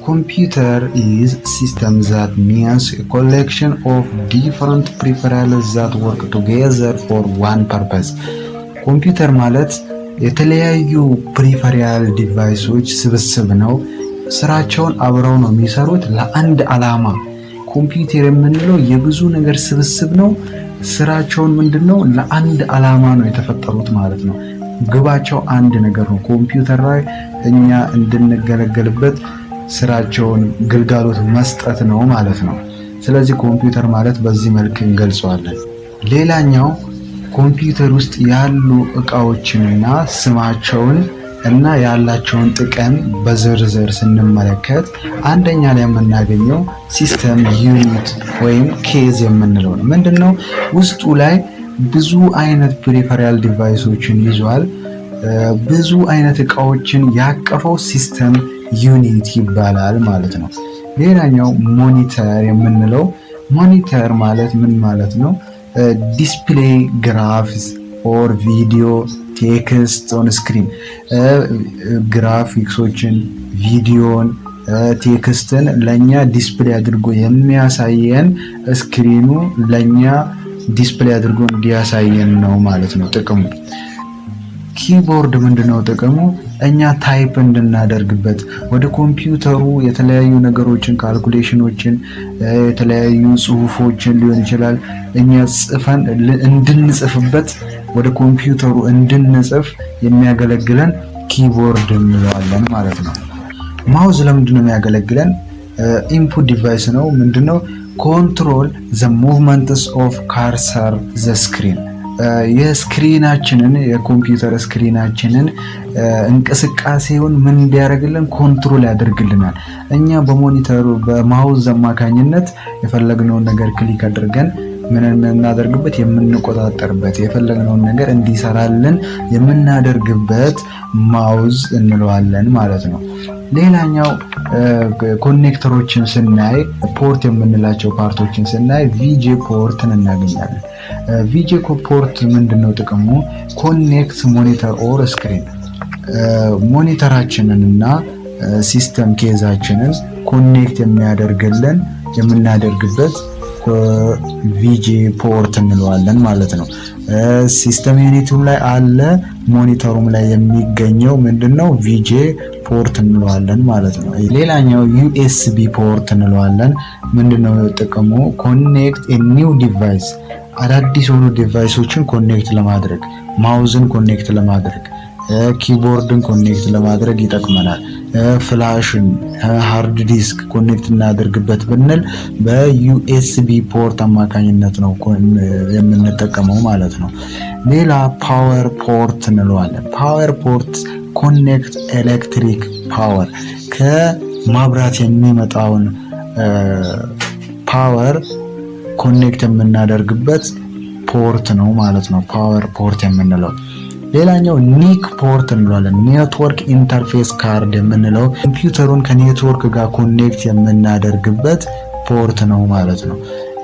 computer is system that means a collection of different peripherals that work together for one purpose. ኮምፒውተር ማለት የተለያዩ ፕሪፈሪያል ዲቫይሶች ስብስብ ነው። ስራቸውን አብረው ነው የሚሰሩት ለአንድ ዓላማ። ኮምፒውተር የምንለው የብዙ ነገር ስብስብ ነው። ስራቸውን ምንድነው? ለአንድ ዓላማ ነው የተፈጠሩት ማለት ነው። ግባቸው አንድ ነገር ነው። ኮምፒውተር ላይ እኛ እንድንገለገልበት ስራቸውን ግልጋሎት መስጠት ነው ማለት ነው። ስለዚህ ኮምፒውተር ማለት በዚህ መልክ እንገልጸዋለን። ሌላኛው ኮምፒውተር ውስጥ ያሉ እቃዎችንና ስማቸውን እና ያላቸውን ጥቅም በዝርዝር ስንመለከት አንደኛ ላይ የምናገኘው ሲስተም ዩኒት ወይም ኬዝ የምንለው ነው። ምንድነው? ውስጡ ላይ ብዙ አይነት ፔሪፈራል ዲቫይሶችን ይዟል። ብዙ አይነት እቃዎችን ያቀፈው ሲስተም ዩኒት ይባላል ማለት ነው። ሌላኛው ሞኒተር የምንለው፣ ሞኒተር ማለት ምን ማለት ነው? ዲስፕሌይ ግራፍስ ኦር ቪዲዮ ቴክስት ኦን ስክሪን፣ ግራፊክሶችን፣ ቪዲዮን፣ ቴክስትን ለኛ ዲስፕሌይ አድርጎ የሚያሳየን ስክሪኑ ለኛ ዲስፕሌይ አድርጎ እንዲያሳየን ነው ማለት ነው ጥቅሙ። ኪቦርድ ምንድነው ጥቅሙ? እኛ ታይፕ እንድናደርግበት ወደ ኮምፒውተሩ የተለያዩ ነገሮችን፣ ካልኩሌሽኖችን፣ የተለያዩ ጽሁፎችን ሊሆን ይችላል እኛ ጽፈን እንድንጽፍበት ወደ ኮምፒውተሩ እንድንጽፍ የሚያገለግለን ኪቦርድ እንለዋለን ማለት ነው። ማውዝ ለምንድነው የሚያገለግለን? ኢንፑት ዲቫይስ ነው። ምንድነው? ኮንትሮል ዘ ሙቭመንትስ ኦፍ ካርሰር ዘ ስክሪን፣ የስክሪናችንን የኮምፒውተር ስክሪናችንን እንቅስቃሴውን ምን እንዲያደርግልን? ኮንትሮል ያደርግልናል። እኛ በሞኒተሩ በማውዝ አማካኝነት የፈለግነውን ነገር ክሊክ አድርገን ምን እናደርግበት? የምንቆጣጠርበት፣ የፈለግነውን ነገር እንዲሰራልን የምናደርግበት ማውዝ እንለዋለን ማለት ነው። ሌላኛው ኮኔክተሮችን ስናይ፣ ፖርት የምንላቸው ፓርቶችን ስናይ ቪጄ ፖርትን እናገኛለን። ቪጄ ፖርት ምንድነው ጥቅሙ? ኮኔክት ሞኒተር ኦር ስክሪን፣ ሞኒተራችንን እና ሲስተም ኬዛችንን ኮኔክት የሚያደርግልን የምናደርግበት ቪጄ ፖርት እንለዋለን ማለት ነው። ሲስተም ዩኒቱም ላይ አለ፣ ሞኒተሩም ላይ የሚገኘው ምንድነው? ቪጄ ፖርት እንለዋለን ማለት ነው። ሌላኛው ዩኤስቢ ፖርት እንለዋለን። ምንድነው ጥቅሙ? ኮኔክት ኤ ኒው ዲቫይስ፣ አዳዲስ የሆኑ ዲቫይሶችን ኮኔክት ለማድረግ፣ ማውዝን ኮኔክት ለማድረግ፣ ኪቦርድን ኮኔክት ለማድረግ ይጠቅመናል። ፍላሽን፣ ሃርድ ዲስክ ኮኔክት እናደርግበት ብንል በዩኤስቢ ፖርት አማካኝነት ነው የምንጠቀመው ማለት ነው። ሌላ ፓወር ፖርት እንለዋለን። ፓወር ፖርት ኮኔክት ኤሌክትሪክ ፓወር፣ ከማብራት የሚመጣውን ፓወር ኮኔክት የምናደርግበት ፖርት ነው ማለት ነው ፓወር ፖርት የምንለው። ሌላኛው ኒክ ፖርት እንለዋለን። ኔትወርክ ኢንተርፌስ ካርድ የምንለው ኮምፒውተሩን ከኔትወርክ ጋር ኮኔክት የምናደርግበት ፖርት ነው ማለት ነው።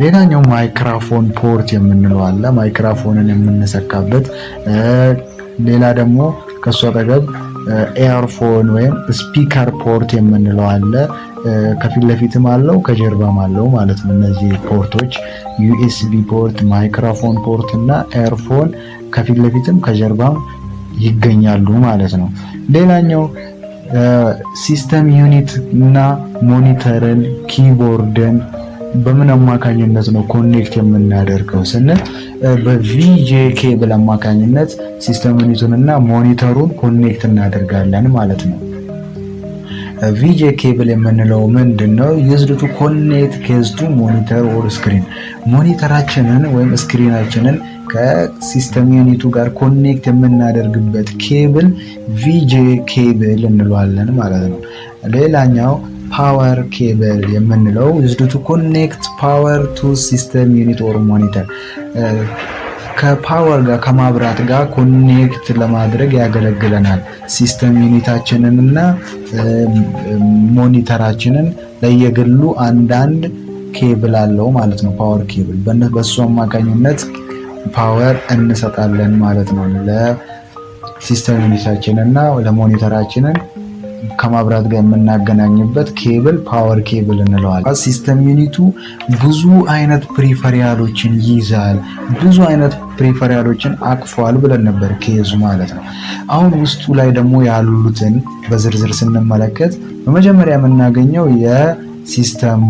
ሌላኛው ማይክሮፎን ፖርት የምንለው አለ፣ ማይክሮፎንን የምንሰካበት። ሌላ ደግሞ ከሱ አጠገብ ኤርፎን ወይም ስፒከር ፖርት የምንለው አለ። ከፊት ለፊትም አለው ከጀርባም አለው ማለት ነው። እነዚህ ፖርቶች ዩኤስቢ ፖርት፣ ማይክሮፎን ፖርት እና ኤርፎን ከፊት ለፊትም ከጀርባም ይገኛሉ ማለት ነው። ሌላኛው ሲስተም ዩኒት እና ሞኒተርን፣ ኪቦርድን በምን አማካኝነት ነው ኮኔክት የምናደርገው ስንል በቪጄ ኬብል አማካኝነት ሲስተም ዩኒቱን እና ሞኒተሩን ኮኔክት እናደርጋለን ማለት ነው። ቪጄ ኬብል የምንለው ምንድነው? ዩዝድ ቱ ኮኔክት ኬዝ ቱ ሞኒተር ኦር ስክሪን፣ ሞኒተራችንን ወይም ስክሪናችንን ከሲስተም ዩኒቱ ጋር ኮኔክት የምናደርግበት ኬብል ቪጄ ኬብል እንለዋለን ማለት ነው። ሌላኛው ፓወር ኬብል የምንለው ዩዝድ ቱ ኮኔክት ፓወር ቱ ሲስተም ዩኒት ኦር ሞኒተር፣ ከፓወር ጋር ከማብራት ጋር ኮኔክት ለማድረግ ያገለግለናል። ሲስተም ዩኒታችንን እና ሞኒተራችንን ለየግሉ አንዳንድ ኬብል አለው ማለት ነው፣ ፓወር ኬብል። በሱ አማካኝነት ፓወር እንሰጣለን ማለት ነው። ለሲስተም ዩኒታችንን እና ለሞኒተራችንን ከማብራት ጋር የምናገናኝበት ኬብል ፓወር ኬብል እንለዋለን። ሲስተም ዩኒቱ ብዙ አይነት ፕሪፈሪያሎችን ይይዛል፣ ብዙ አይነት ፕሪፈሪያሎችን አቅፏል ብለን ነበር ኬዙ ማለት ነው። አሁን ውስጡ ላይ ደግሞ ያሉትን በዝርዝር ስንመለከት በመጀመሪያ የምናገኘው የሲስተም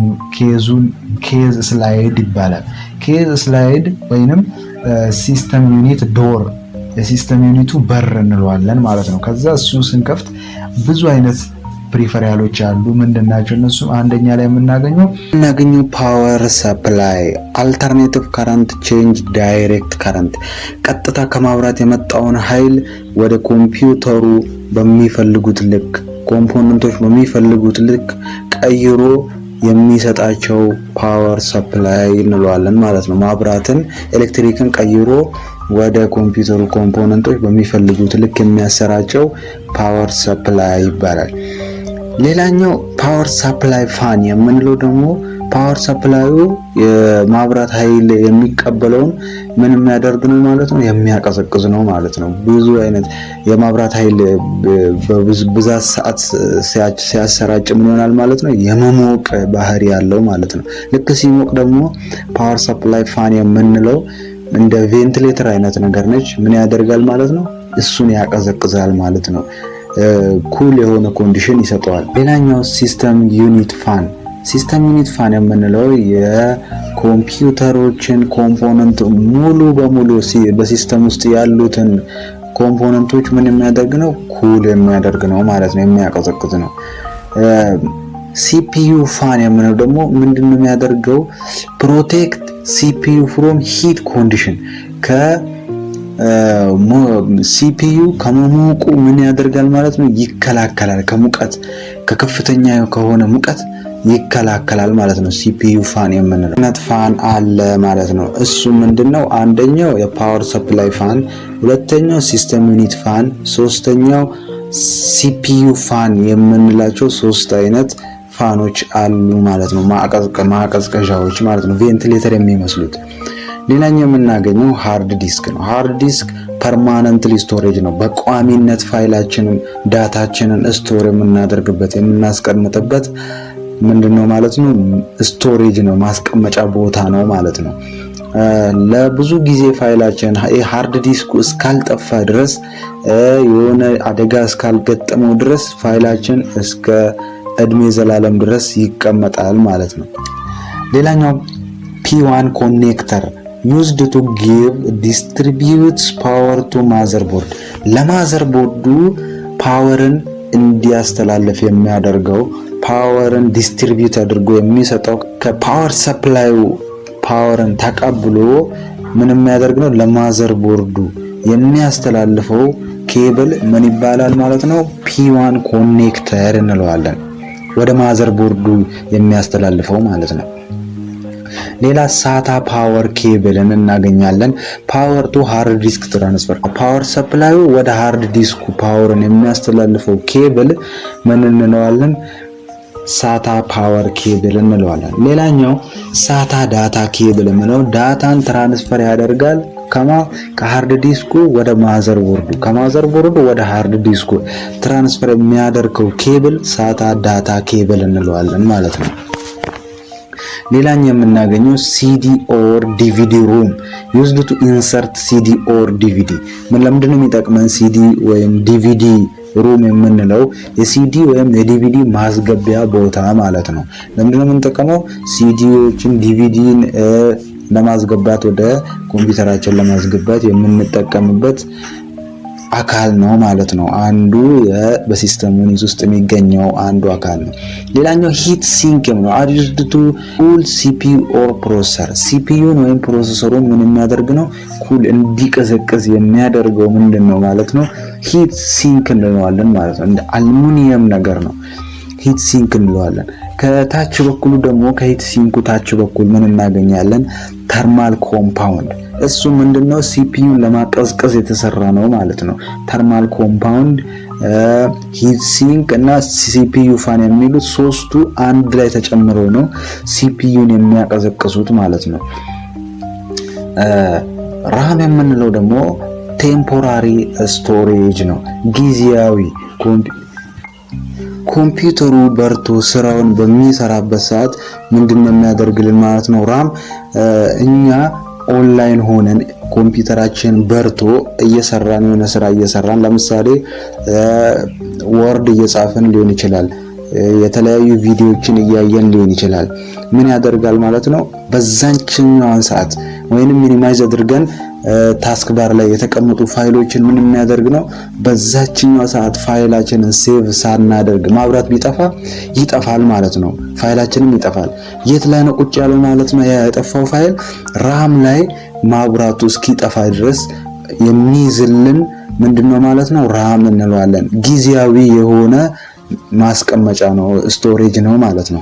ኬዝ ስላይድ ይባላል። ኬዝ ስላይድ ወይንም ሲስተም ዩኒት ዶር፣ የሲስተም ዩኒቱ በር እንለዋለን ማለት ነው። ከዛ እሱ ስንከፍት ብዙ አይነት ፕሪፈሪያሎች አሉ። ምንድናቸው እነሱ? አንደኛ ላይ የምናገኘው ፓወር ሰፕላይ፣ አልተርኔቲቭ ከረንት ቼንጅ፣ ዳይሬክት ከረንት፣ ቀጥታ ከማብራት የመጣውን ኃይል ወደ ኮምፒውተሩ በሚፈልጉት ልክ ኮምፖነንቶች በሚፈልጉት ልክ ቀይሮ የሚሰጣቸው ፓወር ሰፕላይ እንለዋለን ማለት ነው። ማብራትን ኤሌክትሪክን ቀይሮ ወደ ኮምፒውተሩ ኮምፖነንቶች በሚፈልጉት ልክ የሚያሰራጨው ፓወር ሰፕላይ ይባላል። ሌላኛው ፓወር ሰፕላይ ፋን የምንለው ደግሞ ፓወር ሰፕላዩ የማብራት ኃይል የሚቀበለውን ምን የሚያደርግ ነው ማለት ነው? የሚያቀዘቅዝ ነው ማለት ነው። ብዙ አይነት የማብራት ኃይል በብዛት ሰዓት ሲያሰራጭ ምን ይሆናል ማለት ነው? የመሞቅ ባህሪ ያለው ማለት ነው። ልክ ሲሞቅ ደግሞ ፓወር ሰፕላይ ፋን የምንለው እንደ ቬንቲሌተር አይነት ነገር ነች። ምን ያደርጋል ማለት ነው? እሱን ያቀዘቅዛል ማለት ነው። ኩል የሆነ ኮንዲሽን ይሰጠዋል። ሌላኛው ሲስተም ዩኒት ፋን። ሲስተም ዩኒት ፋን የምንለው የኮምፒውተሮችን ኮምፖነንት ሙሉ በሙሉ በሲስተም ውስጥ ያሉትን ኮምፖነንቶች ምን የሚያደርግ ነው? ኩል የሚያደርግ ነው ማለት ነው፣ የሚያቀዘቅዝ ነው። ሲፒዩ ፋን የምንለው ደግሞ ምንድነው የሚያደርገው? ፕሮቴክት ሲፒዩ ፍሮም ሂት ኮንዲሽን፣ ሲፒዩ ከመሞቁ ምን ያደርጋል ማለት ነው? ይከላከላል። ከሙቀት ከከፍተኛ ከሆነ ሙቀት ይከላከላል ማለት ነው። ሲፒዩ ፋን የምንለው አይነት ፋን አለ ማለት ነው። እሱ ምንድነው? አንደኛው የፓወር ሰፕላይ ፋን፣ ሁለተኛው ሲስተም ዩኒት ፋን፣ ሶስተኛው ሲፒዩ ፋን የምንላቸው ሶስት አይነት ፋኖች አሉ ማለት ነው። ማቀዝቀዣዎች ማለት ነው፣ ቬንቲሌተር የሚመስሉት። ሌላኛው የምናገኘው ሃርድ ዲስክ ነው። ሃርድ ዲስክ ፐርማነንትሊ ስቶሬጅ ነው። በቋሚነት ፋይላችንን ዳታችንን ስቶር የምናደርግበት የምናስቀምጥበት ምንድነው ማለት ነው? ስቶሬጅ ነው፣ ማስቀመጫ ቦታ ነው ማለት ነው። ለብዙ ጊዜ ፋይላችን ሃርድ ዲስኩ እስካልጠፋ ድረስ የሆነ አደጋ እስካልገጠመው ድረስ ፋይላችን እስከ እድሜ ዘላለም ድረስ ይቀመጣል ማለት ነው። ሌላኛው P1 ኮኔክተር used to give distributes power to motherboard፣ ለማዘርቦርዱ ፓወርን እንዲያስተላልፍ የሚያደርገው ፓወርን ዲስትሪቢዩት አድርጎ የሚሰጠው ከፓወር ሰፕላዩ ፓወርን ተቀብሎ ምን የሚያደርግ ነው? ለማዘርቦርዱ የሚያስተላልፈው ኬብል ምን ይባላል ማለት ነው? P1 ኮኔክተር እንለዋለን። ወደ ማዘርቦርዱ የሚያስተላልፈው ማለት ነው። ሌላ ሳታ ፓወር ኬብልን እናገኛለን። ፓወር ቱ ሃርድ ዲስክ ትራንስፈር፣ ፓወር ሰፕላዩ ወደ ሃርድ ዲስኩ ፓወርን የሚያስተላልፈው ኬብል ምን እንለዋለን? ሳታ ፓወር ኬብል እንለዋለን። ሌላኛው ሳታ ዳታ ኬብል ነው። ዳታን ትራንስፈር ያደርጋል ከሃርድ ዲስኩ ወደ ማዘርቦርዱ፣ ከማዘርቦርዱ ወደ ሃርድ ዲስኩ ትራንስፈር የሚያደርገው ኬብል ሳታ ዳታ ኬብል እንለዋለን ማለት ነው። ሌላኛው የምናገኘው ሲዲ ኦር ዲቪዲ ሩም used to insert CD or DVD። ለምንድነው የሚጠቅመን ሲዲ ወይም ዲቪዲ ሩም የምንለው? የሲዲ ወይም የዲቪዲ ማስገቢያ ቦታ ማለት ነው። ለምንድነው የምንጠቀመው? ሲዲዎችን ዲቪዲን ለማስገባት ወደ ኮምፒውተራችን ለማስገባት የምንጠቀምበት አካል ነው ማለት ነው። አንዱ በሲስተም ዩኒት ውስጥ የሚገኘው አንዱ አካል ነው። ሌላኛው ሂት ሲንክ ነው። used to cool CPU or processor፣ ሲፒዩን ወይም ፕሮሰሰሩን ምን የሚያደርግ ነው? ኩል እንዲቀዘቅዝ የሚያደርገው ምንድነው ማለት ነው? ሂት ሲንክ እንለዋለን ማለት ነው። እንደ አሉሚኒየም ነገር ነው። ሂት ሲንክ እንለዋለን። ከታች በኩል ደግሞ ከሂት ሲንኩ ታች በኩል ምን እናገኛለን? ተርማል ኮምፓውንድ። እሱ ምንድነው? ሲፒዩን ለማቀዝቀዝ የተሰራ ነው ማለት ነው። ተርማል ኮምፓውንድ፣ ሂት ሲንክ እና ሲፒዩ ፋን የሚሉት ሶስቱ አንድ ላይ ተጨምረው ነው ሲፒዩን የሚያቀዘቅዙት ማለት ነው። ራም የምንለው ደግሞ ቴምፖራሪ ስቶሬጅ ነው፣ ጊዜያዊ ኮምፒውተሩ በርቶ ስራውን በሚሰራበት ሰዓት ምንድነው የሚያደርግልን ማለት ነው? ራም እኛ ኦንላይን ሆነን ኮምፒውተራችን በርቶ እየሰራን የሆነ ስራ እየሰራን ለምሳሌ ወርድ እየጻፍን ሊሆን ይችላል፣ የተለያዩ ቪዲዮዎችን እያየን ሊሆን ይችላል። ምን ያደርጋል ማለት ነው? በዛንችኛው ሰዓት ወይንም ሚኒማይዝ አድርገን ታስክ ባር ላይ የተቀመጡ ፋይሎችን ምን የሚያደርግ ነው? በዛችኛው ሰዓት ፋይላችንን ሴቭ ሳናደርግ ማብራት ቢጠፋ ይጠፋል ማለት ነው። ፋይላችንም ይጠፋል። የት ላይ ነው ቁጭ ያለው ማለት ነው? የጠፋው ፋይል ራም ላይ ማብራቱ እስኪጠፋ ድረስ የሚይዝልን ምንድነው ማለት ነው? ራም እንለዋለን። ጊዜያዊ የሆነ ማስቀመጫ ነው፣ ስቶሬጅ ነው ማለት ነው።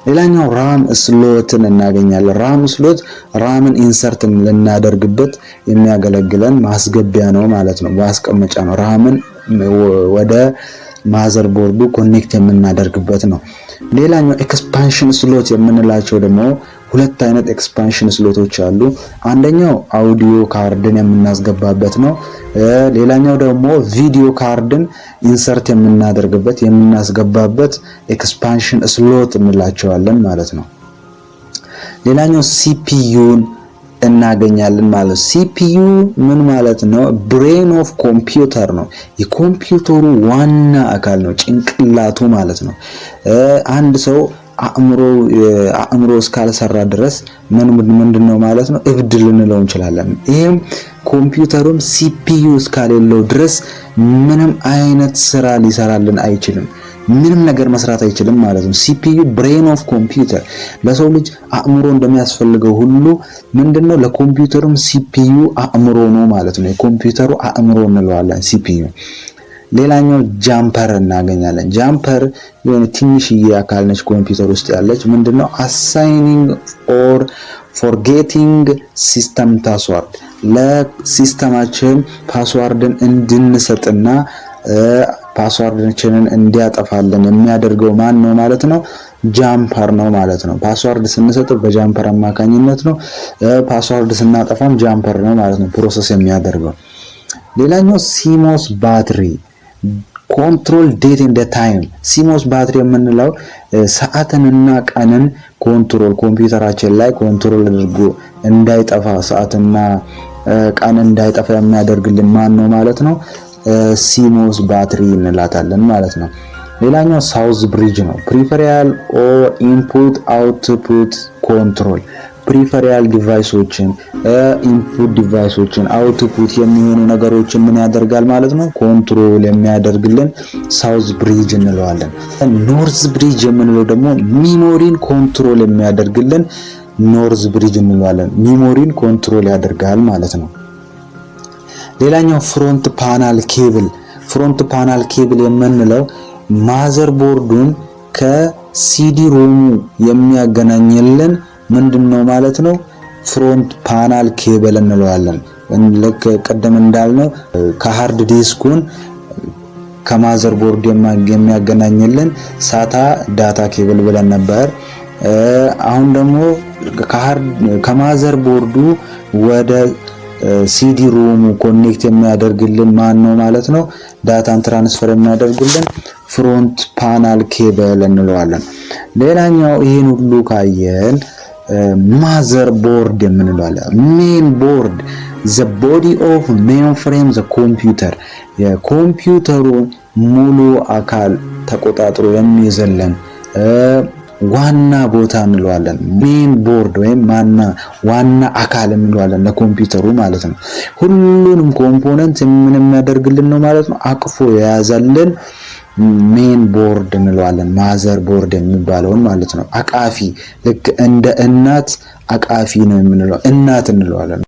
ሌላኛው ራም ስሎትን እናገኛለን። ራም ስሎት ራምን ኢንሰርት ልናደርግበት የሚያገለግለን ማስገቢያ ነው ማለት ነው፣ ማስቀመጫ ነው። ራምን ወደ ማዘር ቦርዱ ኮኔክት የምናደርግበት ነው። ሌላኛው ኤክስፓንሽን ስሎት የምንላቸው ደግሞ ሁለት አይነት ኤክስፓንሽን ስሎቶች አሉ። አንደኛው አውዲዮ ካርድን የምናስገባበት ነው። ሌላኛው ደግሞ ቪዲዮ ካርድን ኢንሰርት የምናስገባበት ኤክስፓንሽን ስሎት እንላቸዋለን ማለት ነው። ሌላኛው ሲፒዩን እናገኛለን ማለት ሲፒዩ ምን ማለት ነው? ብሬን ኦፍ ኮምፒውተር ነው። የኮምፒውተሩ ዋና አካል ነው፣ ጭንቅላቱ ማለት ነው። አንድ ሰው አእምሮ እስካልሰራ ድረስ ምንድነው ማለት ነው? እብድ ልንለው እንችላለን። ይሄም ኮምፒውተሩም ሲፒዩ እስካሌለው ድረስ ምንም አይነት ስራ ሊሰራልን አይችልም። ምንም ነገር መስራት አይችልም ማለት ነው። ሲፒዩ ብሬን ኦፍ ኮምፒውተር ለሰው ልጅ አእምሮ እንደሚያስፈልገው ሁሉ ምንድነው ለኮምፒውተሩም ሲፒዩ አእምሮ ነው ማለት ነው። የኮምፒውተሩ አእምሮ እንለዋለን ሲፒዩ። ሌላኛው ጃምፐር እናገኛለን። ጃምፐር የሆነ ትንሽዬ አካል ነች ኮምፒውተር ውስጥ ያለች። ምንድነው አሳይኒንግ ኦር ፎርጌቲንግ ሲስተም ፓስወርድ፣ ለሲስተማችን ፓስወርድን እንድንሰጥና ፓስወርዳችንን እንዲያጠፋልን የሚያደርገው ማን ነው ማለት ነው? ጃምፐር ነው ማለት ነው። ፓስወርድ ስንሰጥ በጃምፐር አማካኝነት ነው። ፓስወርድ ስናጠፋም ጃምፐር ነው ማለት ነው ፕሮሰስ የሚያደርገው። ሌላኛው ሲሞስ ባትሪ ኮንትሮል ዴት ኤንድ ታይም። ሲሞስ ባትሪ የምንለው ሰዓትንና ቀንን ኮምፒውተራችን ላይ ኮንትሮል አድርጎ እንዳይጠፋ ሰዓትና ቀን እንዳይጠፋ የሚያደርግልን ማን ነው ማለት ነው? ሲሞስ ባትሪ እንላታለን ማለት ነው። ሌላኛው ሳውዝ ብሪጅ ነው። ፕሪፈሪያል ኦር ኢንፑት አውትፑት ኮንትሮል፣ ፕሪፈሪያል ዲቫይሶችን፣ ኢንፑት ዲቫይሶችን፣ አውትፑት የሚሆኑ ነገሮችን ምን ያደርጋል ማለት ነው? ኮንትሮል የሚያደርግልን ሳውዝ ብሪጅ እንለዋለን። ኖርዝ ብሪጅ የምንለው ደግሞ ሚሞሪን ኮንትሮል የሚያደርግልን ኖርዝ ብሪጅ እንለዋለን። ሚሞሪን ኮንትሮል ያደርጋል ማለት ነው። ሌላኛው ፍሮንት ፓናል ኬብል። ፍሮንት ፓናል ኬብል የምንለው ማዘር ቦርዱን ከሲዲ ሮሙ የሚያገናኝልን ምንድነው ማለት ነው? ፍሮንት ፓናል ኬብል እንለዋለን። ልክ ቀደም እንዳልነው ከሃርድ ዲስኩን ከማዘር ቦርድ የሚያገናኝልን ሳታ ዳታ ኬብል ብለን ነበር። አሁን ደግሞ ከማዘር ቦርዱ ወደ ሲዲ ሮሙ ኮኔክት የሚያደርግልን ማን ነው ማለት ነው? ዳታን ትራንስፈር የሚያደርጉልን ፍሮንት ፓናል ኬብል እንለዋለን። ሌላኛው ይሄን ሁሉ ካየን ማዘር ቦርድ የምንለዋለን። ሜን ቦርድ the body of mainframe the computer፣ የኮምፒውተሩ ሙሉ አካል ተቆጣጥሮ የሚይዝልን ዋና ቦታ እንለዋለን። ሜን ቦርድ ወይም ዋና አካል እንለዋለን ለኮምፒውተሩ ማለት ነው። ሁሉንም ኮምፖነንት ምን የሚያደርግልን ነው ማለት ነው? አቅፎ የያዘልን ሜን ቦርድ እንለዋለን። ማዘር ቦርድ የሚባለውን ማለት ነው። አቃፊ፣ ልክ እንደ እናት አቃፊ ነው የምንለው፣ እናት እንለዋለን።